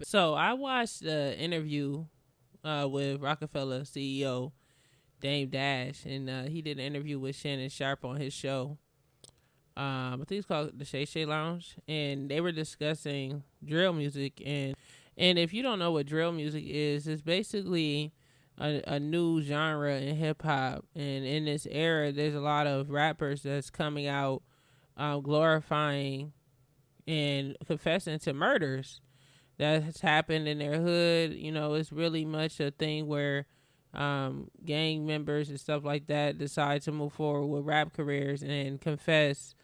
So I watched the interview with Rockefeller CEO Dame Dash, and he did an interview with Shannon Sharp on his show. I think it's called the Shay Shay Lounge, and they were discussing drill music. And if you don't know what drill music is, it's basically a new genre in hip hop. And in this era, there's a lot of rappers that's coming out glorifying and confessing to murders that's happened in their hood. You know, it's really much a thing where gang members and stuff like that decide to move forward with rap careers and confess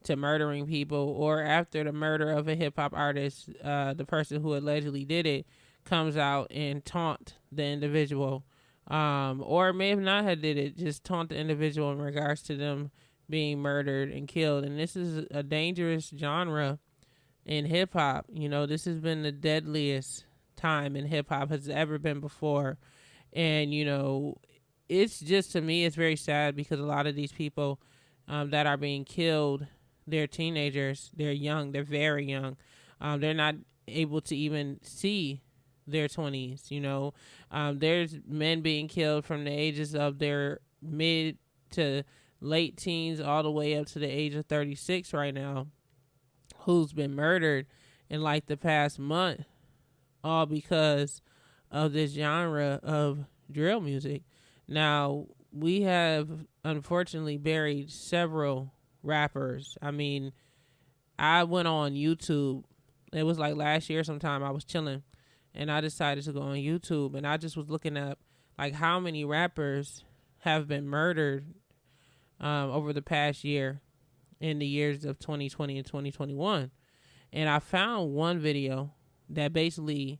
to murdering people, or after the murder of a hip hop artist, the person who allegedly did it comes out and taunt the individual, or may have not have did it, just taunt the individual in regards to them being murdered and killed. And this is a dangerous genre in hip hop. You know, this has been the deadliest time in hip hop has ever been before. And, you know, it's just, to me, it's very sad because a lot of these people that are being killed, they're teenagers, they're young, they're very young. They're not able to even see their 20s, you know. There's men being killed from the ages of their mid to late teens all the way up to the age of 36 right now, who's been murdered in like the past month, all because of this genre of drill music. Now, we have unfortunately buried several rappers. I mean, I went on YouTube. It was like last year sometime. I was chilling and I decided to go on YouTube, and I just was looking up like how many rappers have been murdered over the past year, in the years of 2020 and 2021. And I found one video that basically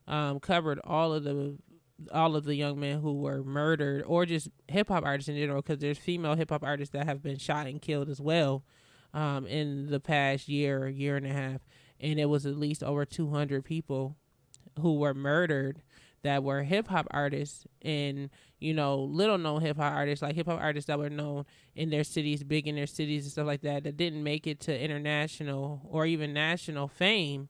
covered all of the young men who were murdered, or just hip hop artists in general, because there's female hip hop artists that have been shot and killed as well in the past year and a half. And it was at least over 200 people who were murdered that were hip hop artists, and, you know, little known hip hop artists, like hip hop artists that were known in their cities, big in their cities and stuff like that, that didn't make it to international or even national fame,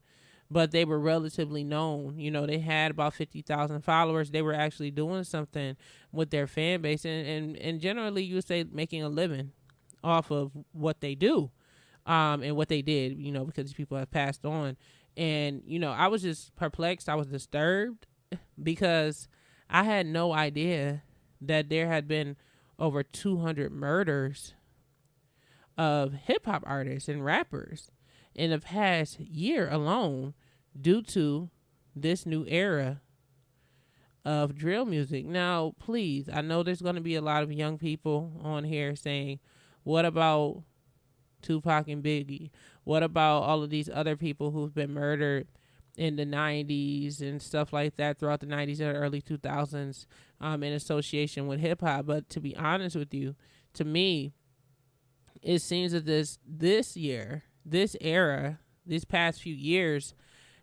but they were relatively known. You know, they had about 50,000 followers. They were actually doing something with their fan base, and generally you would say making a living off of what they do and what they did, you know, because these people have passed on. And, you know, I was just perplexed. I was disturbed because I had no idea that there had been over 200 murders of hip hop artists and rappers in the past year alone due to this new era of drill music. Now, please, I know there's going to be a lot of young people on here saying, what about Tupac and Biggie? What about all of these other people who've been murdered in the 90s and stuff like that, throughout the 90s and early 2000s in association with hip hop? But to be honest with you, to me, it seems that this year, this era, these past few years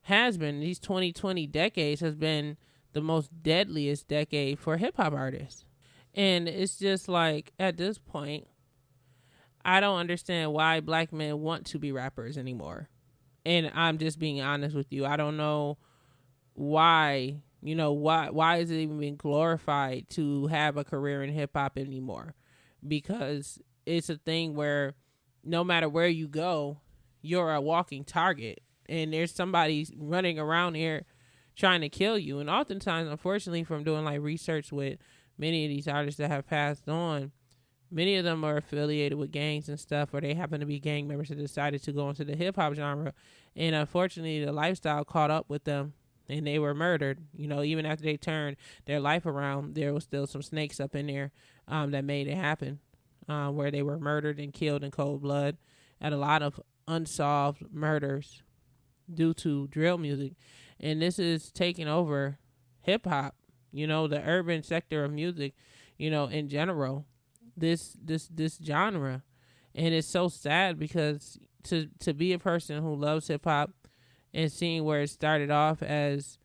has been, these 2020 decades has been the most deadliest decade for hip hop artists. And it's just like, at this point, I don't understand why black men want to be rappers anymore. And I'm just being honest with you. I don't know why, you know, why is it even being glorified to have a career in hip hop anymore? Because it's a thing where no matter where you go, you're a walking target, and there's somebody running around here trying to kill you. And oftentimes, unfortunately, from doing like research with many of these artists that have passed on, many of them are affiliated with gangs and stuff, or they happen to be gang members that decided to go into the hip hop genre. And unfortunately, the lifestyle caught up with them and they were murdered. You know, even after they turned their life around, there was still some snakes up in there that made it happen, where they were murdered and killed in cold blood, and a lot of unsolved murders due to drill music. And this is taking over hip hop, you know, the urban sector of music, you know, in general. This genre. And it's so sad because to be a person who loves hip hop and seeing where it started off as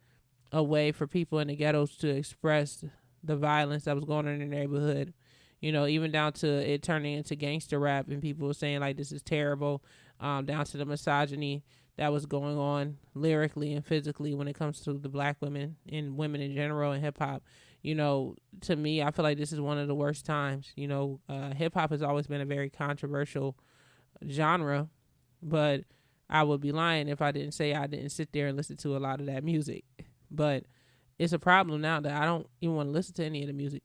a way for people in the ghettos to express the violence that was going on in their neighborhood, you know, even down to it turning into gangster rap and people saying like this is terrible, down to the misogyny, that was going on lyrically and physically when it comes to the black women and women in general in hip hop. You know, to me, I feel like this is one of the worst times. You know, hip hop has always been a very controversial genre, but I would be lying if I didn't say I didn't sit there and listen to a lot of that music. But it's a problem now that I don't even want to listen to any of the music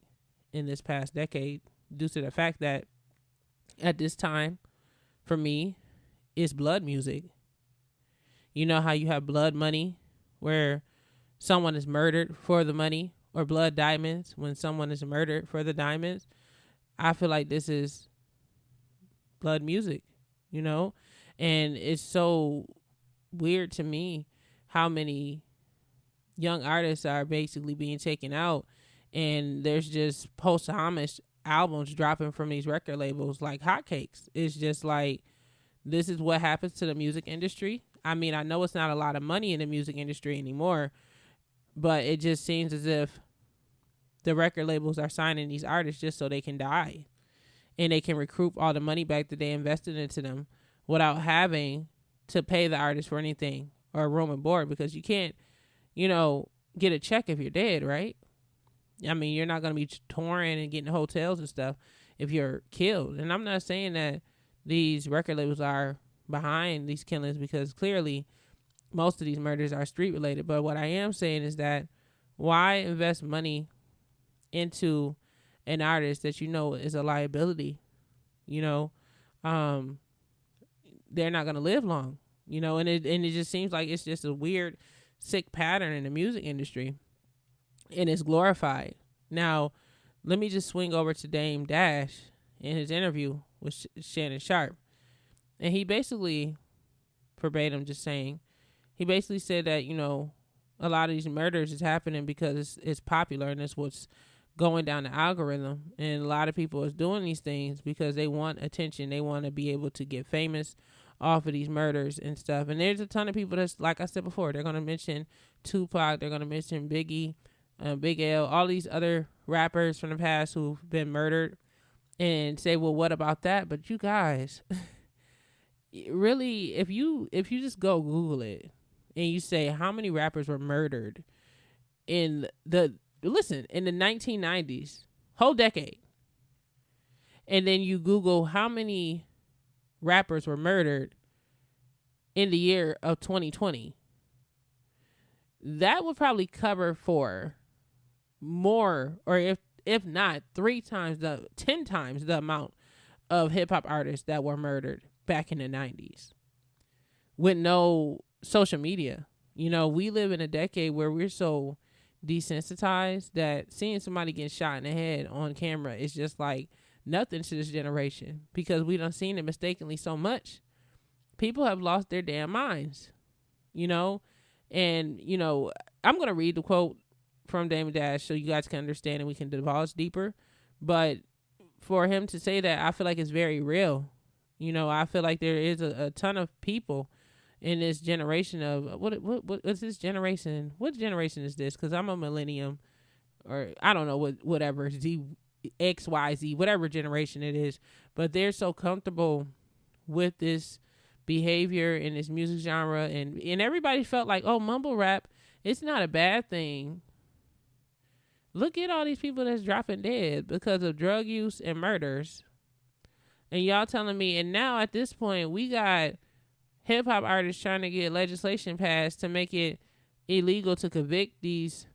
in this past decade due to the fact that at this time, for me, it's blood music. You know how you have blood money where someone is murdered for the money, or blood diamonds when someone is murdered for the diamonds? I feel like this is blood music, you know? And it's so weird to me how many young artists are basically being taken out, and there's just posthumous albums dropping from these record labels like hotcakes. It's just like, this is what happens to the music industry. I mean, I know it's not a lot of money in the music industry anymore, but it just seems as if the record labels are signing these artists just so they can die, and they can recoup all the money back that they invested into them without having to pay the artist for anything or room and board, because you can't, you know, get a check if you're dead, right? I mean, you're not going to be touring and getting hotels and stuff if you're killed. And I'm not saying that these record labels are behind these killings, because clearly most of these murders are street related. But what I am saying is that why invest money into an artist that you know is a liability? You know, they're not going to live long, you know, and it just seems like it's just a weird, sick pattern in the music industry, and it's glorified. Now, let me just swing over to Dame Dash in his interview with Shannon Sharpe. And he basically, verbatim just saying, he basically said that, you know, a lot of these murders is happening because it's popular, and it's what's going down the algorithm. And a lot of people is doing these things because they want attention. They want to be able to get famous off of these murders and stuff. And there's a ton of people that's, like I said before, they're going to mention Tupac, they're going to mention Biggie, Big L, all these other rappers from the past who've been murdered, and say, well, what about that? But you guys, really, if you just go Google it and you say how many rappers were murdered in the 1990s, whole decade, and then you Google how many rappers were murdered in the year of 2020, that would probably cover for more, or if not 10 times the amount of hip hop artists that were murdered back in the 90s with no social media. You know, we live in a decade where we're so desensitized that seeing somebody get shot in the head on camera is just like nothing to this generation, because we done seen it mistakenly so much. People have lost their damn minds, you know. And, you know, I'm going to read the quote from Dame Dash so you guys can understand and we can divulge deeper. But for him to say that, I feel like it's very real. You know, I feel like there is a ton of people in this generation of what is this generation? What generation is this? Because I'm a millennium, or I don't know whatever Z, X, Y, Z, whatever generation it is. But they're so comfortable with this behavior in this music genre, and everybody felt like, oh, mumble rap, it's not a bad thing. Look at all these people that's dropping dead because of drug use and murders, and y'all telling me, and now at this point we got hip hop artists trying to get legislation passed to make it illegal to convict these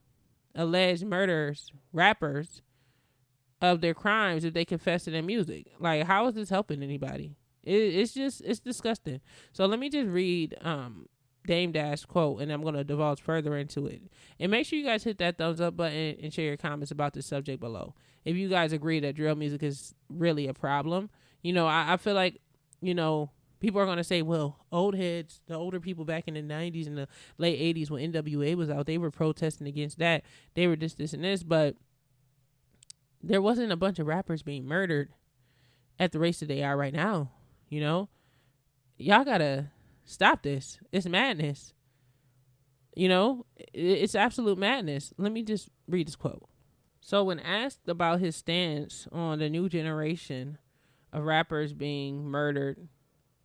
alleged murderers, rappers, of their crimes if they confess to their music. Like, how is this helping anybody? It's disgusting. So let me just read Dame Dash quote, and I'm going to divulge further into it. And make sure you guys hit that thumbs up button and share your comments about the subject below. If you guys agree that drill music is really a problem, you know, I feel like, you know, people are going to say, well, old heads, the older people back in the 90s and the late 80s when NWA was out, they were protesting against that. They were this, and this, but there wasn't a bunch of rappers being murdered at the rates that they are right now. You know, y'all gotta stop this. It's madness. You know, it's absolute madness. Let me just read this quote. So when asked about his stance on the new generation of rappers being murdered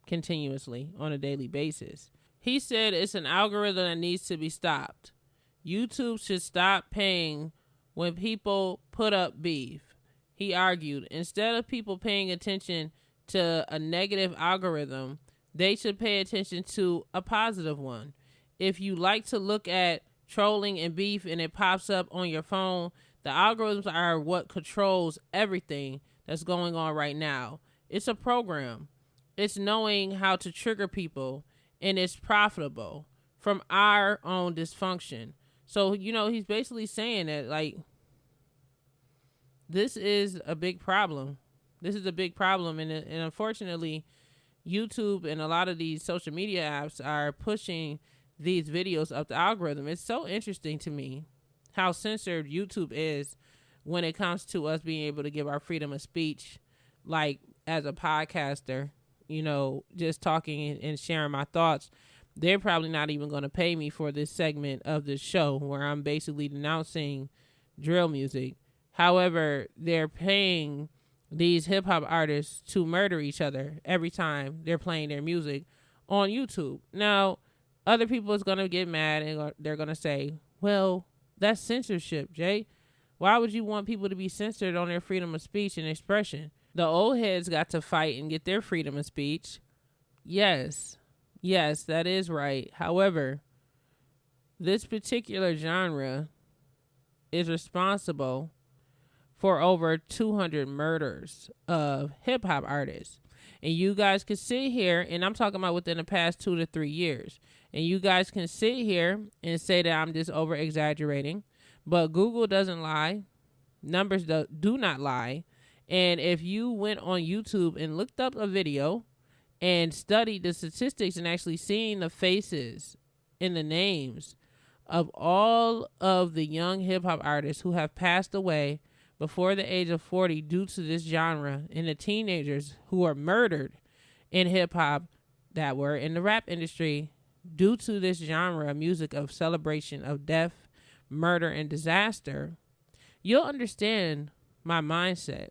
continuously on a daily basis, He said it's an algorithm that needs to be stopped. YouTube should stop paying when people put up beef. He argued, instead of people paying attention to a negative algorithm, they should pay attention to a positive one. If you like to look at trolling and beef and it pops up on your phone, the algorithms are what controls everything that's going on right now. It's a program. It's knowing how to trigger people, and it's profitable from our own dysfunction. So, he's basically saying that, like, this is a big problem. This is a big problem. And unfortunately, YouTube and a lot of these social media apps are pushing these videos up the algorithm. It's so interesting to me how censored YouTube is when it comes to us being able to give our freedom of speech, like as a podcaster, just talking and sharing my thoughts. They're probably not even going to pay me for this segment of the show where I'm basically denouncing drill music. However, they're paying these hip hop artists to murder each other every time they're playing their music on YouTube. Now, other people is going to get mad and they're going to say, well, that's censorship, Jay. Why would you want people to be censored on their freedom of speech and expression? The old heads got to fight and get their freedom of speech. Yes, that is right. However, this particular genre is responsible for over 200 murders of hip hop artists. And you guys can sit here, and I'm talking about within the past 2 to 3 years. And you guys can sit here and say that I'm just over exaggerating, but Google doesn't lie. Numbers do not lie. And if you went on YouTube and looked up a video and studied the statistics and actually seeing the faces and the names of all of the young hip hop artists who have passed away before the age of 40 due to this genre, and the teenagers who are murdered in hip hop that were in the rap industry due to this genre of music of celebration of death, murder, and disaster, you'll understand my mindset.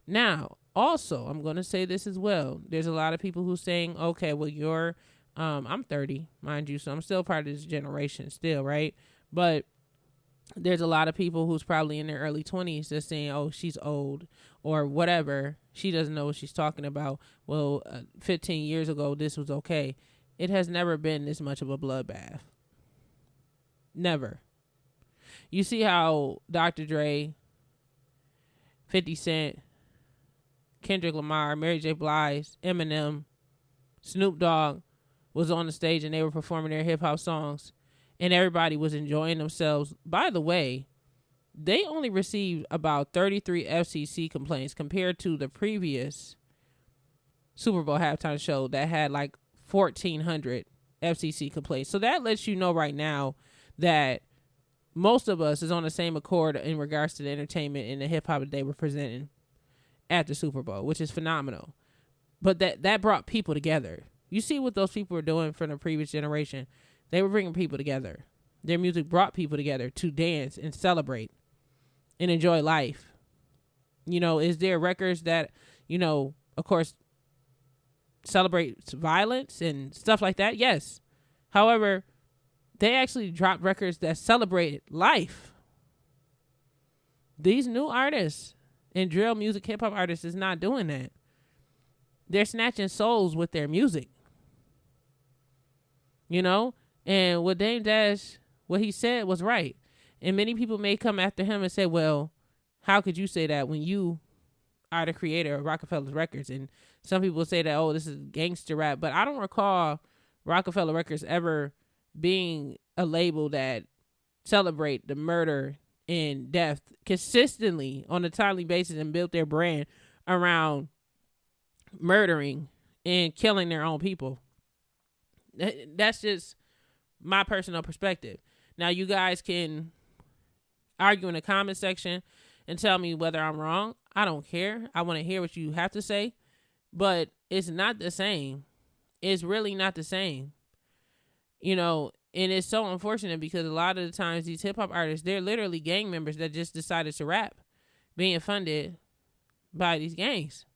Now, also, I'm going to say this as well. There's a lot of people who saying, okay, well, I'm 30, mind you, so I'm still part of this generation still, right? But there's a lot of people who's probably in their early 20s that's saying, oh, she's old or whatever. She doesn't know what she's talking about. Well, 15 years ago, this was okay. It has never been this much of a bloodbath. Never. You see how Dr. Dre, 50 Cent, Kendrick Lamar, Mary J. Blige, Eminem, Snoop Dogg was on the stage and they were performing their hip hop songs and everybody was enjoying themselves. By the way, they only received about 33 FCC complaints compared to the previous Super Bowl halftime show that had like 1,400 FCC complaints. So that lets you know right now that most of us is on the same accord in regards to the entertainment and the hip hop that they were presenting at the Super Bowl, which is phenomenal. But that brought people together. You see what those people were doing from the previous generation. They were bringing people together. Their music brought people together to dance and celebrate and enjoy life. Is there records that, of course, celebrate violence and stuff like that? Yes. However, they actually dropped records that celebrated life. These new artists and drill music, hip hop artists is not doing that. They're snatching souls with their music. And what Dame Dash, what he said was right. And many people may come after him and say, well, how could you say that when you are the creator of Rockefeller Records? And some people say that, oh, this is gangster rap. But I don't recall Rockefeller Records ever being a label that celebrate the murder and death consistently on a timely basis and built their brand around murdering and killing their own people. That's just my personal perspective. Now, you guys can argue in the comment section and tell me whether I'm wrong. I don't care. I want to hear what you have to say. But it's not the same. It's really not the same. And it's so unfortunate because a lot of the times these hip-hop artists, they're literally gang members that just decided to rap, being funded by these gangs.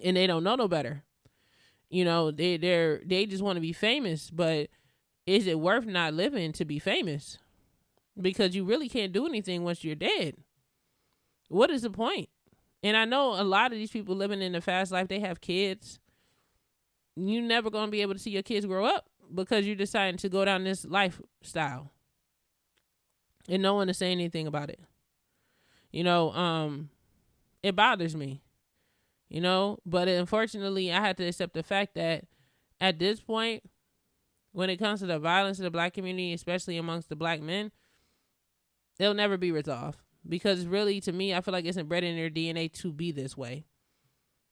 And they don't know no better. You know, they just want to be famous, but is it worth not living to be famous? Because you really can't do anything once you're dead. What is the point? And I know a lot of these people living in the fast life, they have kids. You're never going to be able to see your kids grow up because you're deciding to go down this lifestyle. And no one is saying anything about it. You know, it bothers me. You know, but unfortunately, I had to accept the fact that at this point, when it comes to the violence in the black community, especially amongst the black men, it'll never be resolved. Because really, to me, I feel like it's inbred in their DNA to be this way.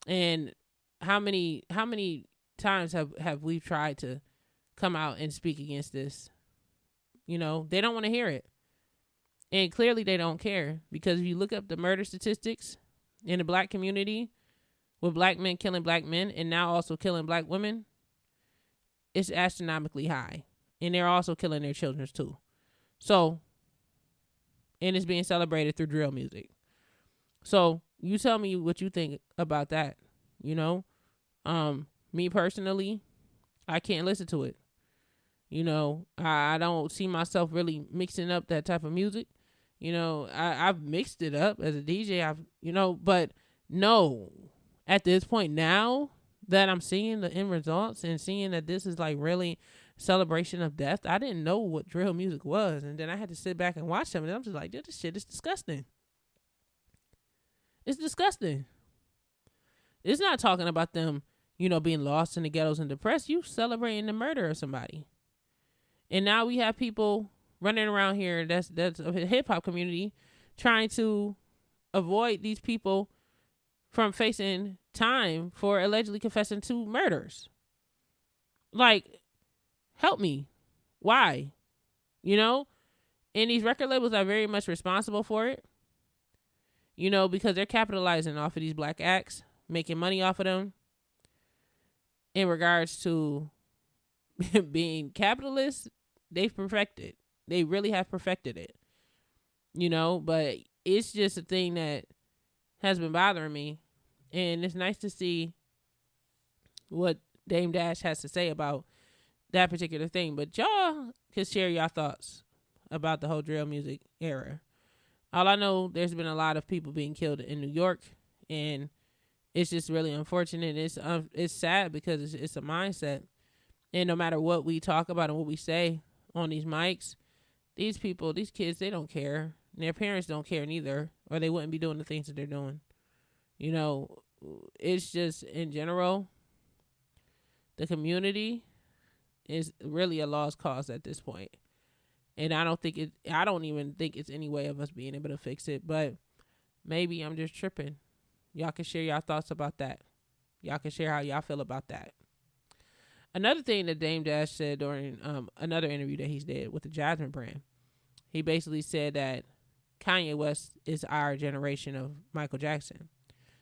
And how many times have we tried to come out and speak against this? You know, they don't want to hear it. And clearly they don't care. Because if you look up the murder statistics in the black community, with black men killing black men and now also killing black women, it's astronomically high. And they're also killing their children too. So, and it's being celebrated through drill music. So you tell me what you think about that. You know, me personally, I can't listen to it. You know, I don't see myself really mixing up that type of music. You know, I've mixed it up as a DJ. But no, at this point now that I'm seeing the end results and seeing that this is like really celebration of death, I didn't know what drill music was. And then I had to sit back and watch them. And I'm just like, this shit is disgusting. It's disgusting. It's not talking about them, you know, being lost in the ghettos and depressed. You celebrating the murder of somebody. And now we have people running around here that's a hip hop community trying to avoid these people from facing time for allegedly confessing to murders. Like, help me. Why? You know? And these record labels are very much responsible for it. You know, because they're capitalizing off of these black acts, making money off of them. In regards to being capitalists, they've perfected. They really have perfected it. You know, but it's just a thing that has been bothering me. And it's nice to see what Dame Dash has to say about that particular thing. But y'all can share your thoughts about the whole drill music era. All I know, there's been a lot of people being killed in New York. And it's just really unfortunate. It's sad because it's a mindset. And no matter what we talk about and what we say on these mics, these people, these kids, they don't care. And their parents don't care neither, or they wouldn't be doing the things that they're doing. You know, it's just, in general, the community is really a lost cause at this point. And I don't even think it's any way of us being able to fix it. But maybe I'm just tripping. Y'all can share your thoughts about that. Y'all can share how y'all feel about that. Another thing that Dame Dash said during another interview that he's did with the Jasmine brand, he basically said that Kanye West is our generation of Michael Jackson.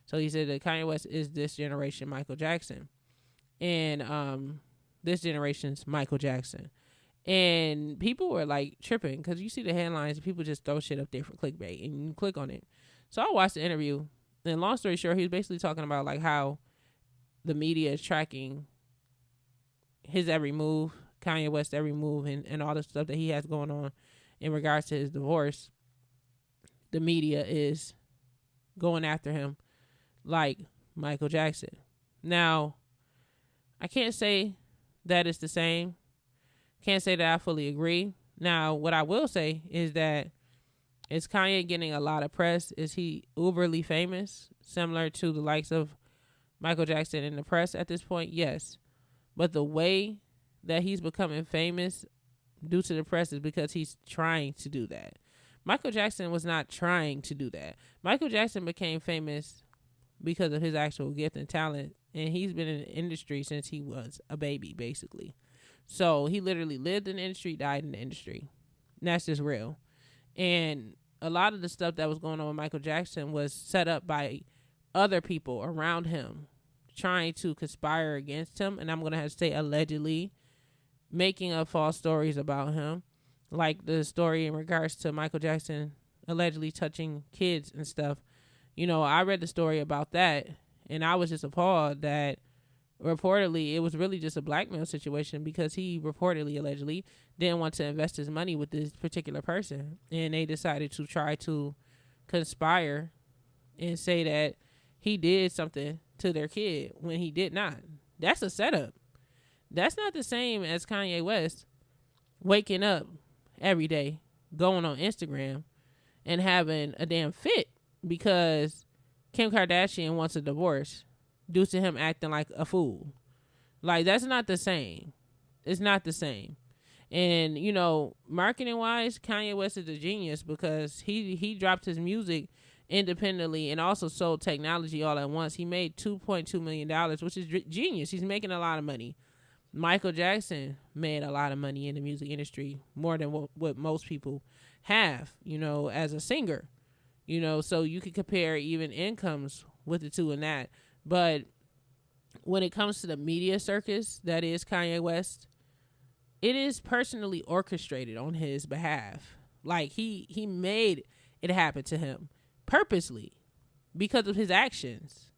So he said that Kanye West is this generation Michael Jackson. And this generation's Michael Jackson. And people were like tripping because you see the headlines and people just throw shit up there for clickbait and you click on it. So I watched the interview, and long story short, he was basically talking about like how the media is tracking his every move, Kanye West's every move, and all the stuff that he has going on in regards to his divorce. The media is going after him like Michael Jackson. Now, I can't say that it's the same. Can't say that I fully agree. Now, what I will say is that, is Kanye getting a lot of press? Is he uberly famous, similar to the likes of Michael Jackson in the press at this point? Yes. But the way that he's becoming famous due to the press is because he's trying to do that. Michael Jackson was not trying to do that. Michael Jackson became famous because of his actual gift and talent, and he's been in the industry since he was a baby, basically. So he literally lived in the industry, died in the industry. And that's just real. And a lot of the stuff that was going on with Michael Jackson was set up by other people around him trying to conspire against him. And I'm going to have to say allegedly, making up false stories about him. Like the story in regards to Michael Jackson allegedly touching kids and stuff. You know, I read the story about that, and I was just appalled that reportedly it was really just a blackmail situation because he reportedly, allegedly, didn't want to invest his money with this particular person, and they decided to try to conspire and say that he did something to their kid when he did not. That's a setup. That's not the same as Kanye West waking up every day, going on Instagram, and having a damn fit because Kim Kardashian wants a divorce due to him acting like a fool. Like, that's not the same. It's not the same. And, you know, marketing wise, Kanye West is a genius because he dropped his music independently and also sold technology all at once. He made $2.2 million, which is genius. He's making a lot of money. Michael Jackson made a lot of money in the music industry, more than what most people have, you know, as a singer. You know, so you could compare even incomes with the two in that. But when it comes to the media circus that is Kanye West, it is personally orchestrated on his behalf. Like, he made it happen to him purposely because of his actions.